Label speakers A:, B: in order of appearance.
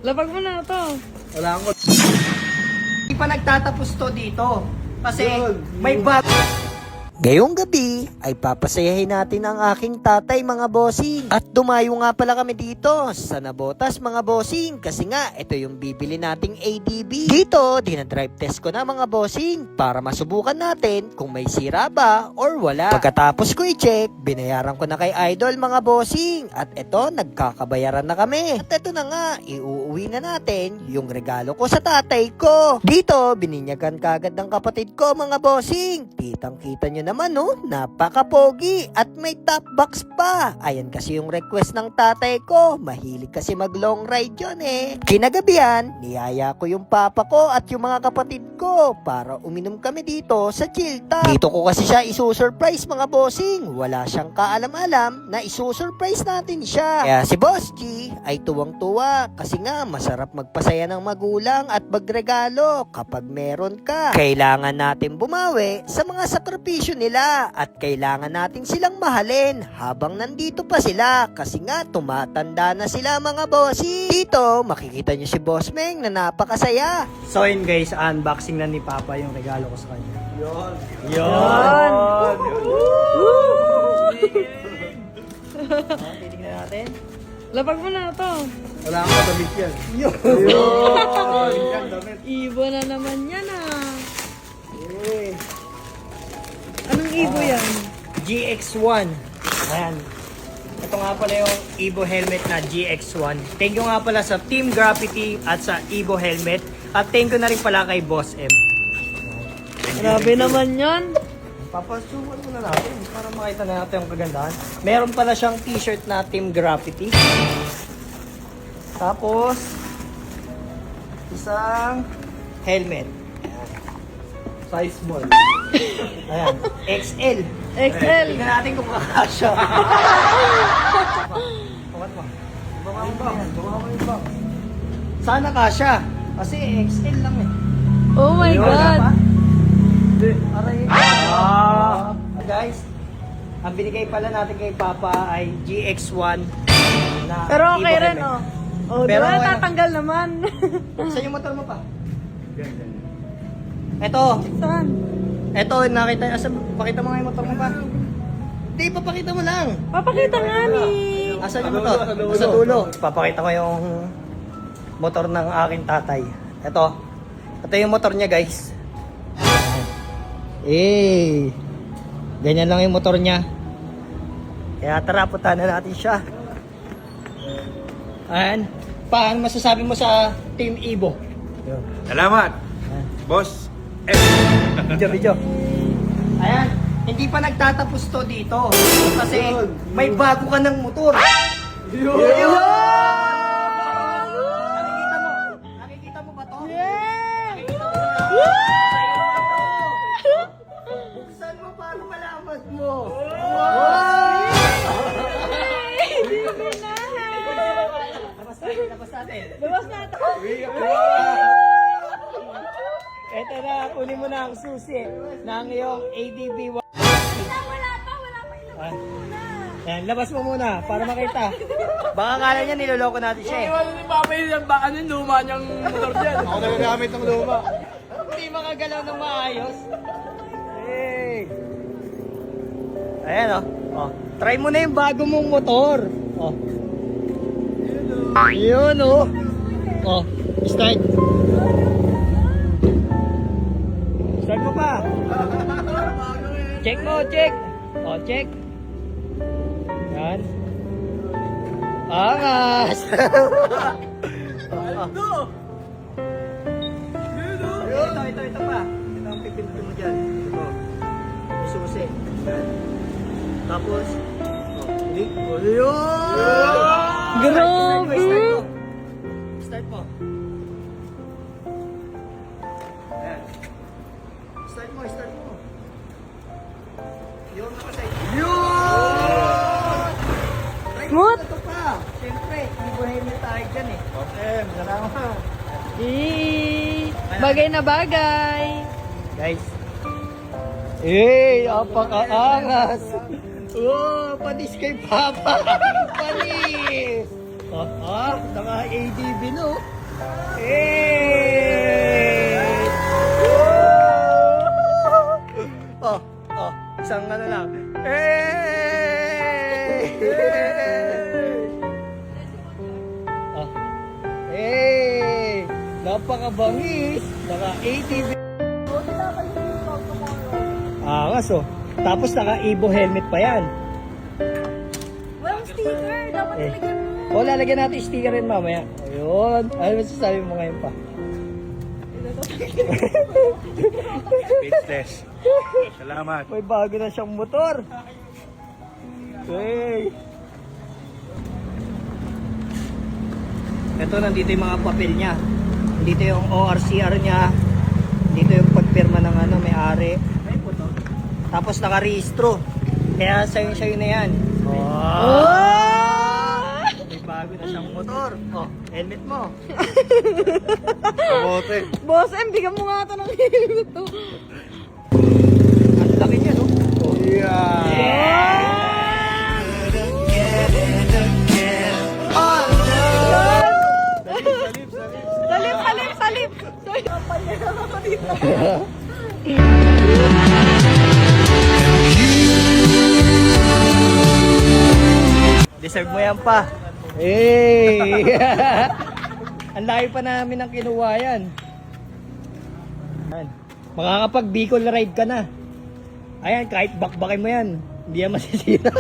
A: Lapag mo na to.
B: Wala ko.
C: Hindi pa nagtatapos to dito. Kasi may bag.
D: Ngayong gabi ay papasayahin natin ang aking tatay mga bossing. At dumayo nga pala kami dito sa Nabotas mga bossing. Kasi nga ito yung bibili nating ADB. Dito dinadrive test ko na mga bossing para masubukan natin kung may sira ba or wala. Pagkatapos ko i-check, binayaran ko na kay Idol mga bossing. At ito nagkakabayaran na kami. At ito na nga, iuuwi na natin yung regalo ko sa tatay ko. Dito bininyagan kagad ng kapatid ko mga bossing. Kitang kita nyo naman no, napaka-pogi at may top box pa. Ayan kasi yung request ng tatay ko. Mahilig kasi mag long ride yun eh. Kinagabihan, niyaya ko yung papa ko at yung mga kapatid ko para uminom kami dito sa chill top. Dito ko kasi siya isusurprise mga bossing. Wala siyang kaalam-alam na isusurprise natin siya. Kaya si Boss G ay tuwang-tuwa kasi nga masarap magpasaya ng magulang at magregalo kapag meron ka. Kailangan natin bumawi sa mga sakripisyo nila at kailangan natin silang mahalin habang nandito pa sila kasi nga tumatanda na sila mga bossi. Dito makikita nyo si Boss Meng na napakasaya.
C: So yun guys, unboxing na ni Papa yung regalo ko sa kanya.
B: Yun.
C: Yun! Titignan natin.
A: Lapag mo na to.
B: Wala ko damit yan.
C: Yun!
B: Damit.
A: Ibo na naman yan ah.
C: Eh,
A: Anong ibo yan?
C: GX1. Ayan. Ito nga pala yung Evo helmet na GX1. Thank you nga pala sa Team Graffiti at sa Evo helmet. At thank you na rin pala kay Boss M.
A: Grabe naman yan.
C: Papasukan muna natin para makita na natin yung kagandahan. Meron pala siyang t-shirt na Team Graffiti. Tapos, isang helmet.
B: Size small.
C: Ayan, XL.
A: XL.
C: Tingnan natin kung kakasya. Pakat mo.
B: Baka yung box.
C: Sana kasya. Kasi XL lang eh.
A: Oh my
C: Ayun,
A: God.
C: pa?
B: Hindi.
C: Aray. Guys, ang binigay pala natin kay Papa ay GX1 na
A: Pero okay
C: Evo
A: rin
C: helmet.
A: oh. Oh,
C: Pero
A: diba
C: okay.
A: tatanggal naman?
C: Saan yung motor mo pa?
B: Ganyan.
C: Ito.
A: Saan?
C: Ito, nakita. Pakita mo nga yung motor mo pa. Hindi, papakita mo lang.
A: Papakita nga ni.
C: Asan yung
B: Sa
C: motor?
B: dulo,
C: Sa dulo. Papakita ko yung motor ng aking tatay. Ito. Ito yung motor niya, guys. Eh. Ganyan lang yung motor niya. Kaya tara, punta na natin siya. Ayan. Paano masasabi mo sa Team Evo?
B: Salamat. Boss.
C: Video. Ayan. Hindi pa nagtatapos to dito. Kasi may bago ka ng motor. Yun! Nakikita mo? Nakikita mo ba to?
A: Yeah!
C: Nakikita mo ba? Buksan mo para malaman mo. Labas natin.
A: Labas na ito.
C: Ito na, kunin mo na ang susi ng iyong ADB.
A: Wala pa ilang muna.
C: Ayan, labas mo muna para makita. Baka kala niya niloloko natin siya eh.
E: Iwan ni Papa yung baka ng luma niyang motor dyan.
B: Ako nagagamit ng luma.
C: Hindi makagalaw ng maayos. Hey! Ayan oh. Oh. Try mo na yung bago mong motor. Oh. Yun oh. Oh. Start. Start mo pa. Check mo, check. Oh, check. Yan. Angas! Oh. Ito pa. Ito ang pipindutin mo dyan. Ito. May susi. Yan. Tapos, hindi.
A: Grabe.
C: Start mo. Ayan. Start mo. Yun ako sa
A: Smooth.
C: ito pa. Siyempre, hindi ko helmet tayo dyan eh.
B: Okay, salamat.
A: Bagay na bagay.
C: Guys. Apaka-angas. Oh, panis kay Papa. Panis. Naka-ADB no. Hey! Isang ano lang. Hey! Hey! Napakabangis! Naka-ADB. Angas oh. Tapos naka-Evo helmet pa yan.
A: Walang sticker. Dapat nilagyan mo.
C: Lalagyan natin sticker rin mamaya. Ayun. Ano masasabi mo ngayon pa?
B: Speechless. Salamat.
C: May bago na siyang motor. Hey. Ito, nandito yung mga papel niya. Dito yung ORCR niya. Dito yung pagpirma ng ano, may-ari. Tapos nakarehistro. Kaya sa'yo na yan. May bago na siyang motor. Helmet mo.
B: Kamote.
A: Boss M, bigyan mo nga ito ng helmet to.
C: Ang laki niya, no?
A: Salip. Sorry. Kapanya ako dito.
C: Deserve mo yan pa. Hey! Ang laki pa namin ang kinuha yan. Ayan. Makakapag Bicol ride ka na. Ayan, kahit bakbakin mo yan, hindi yan masisira.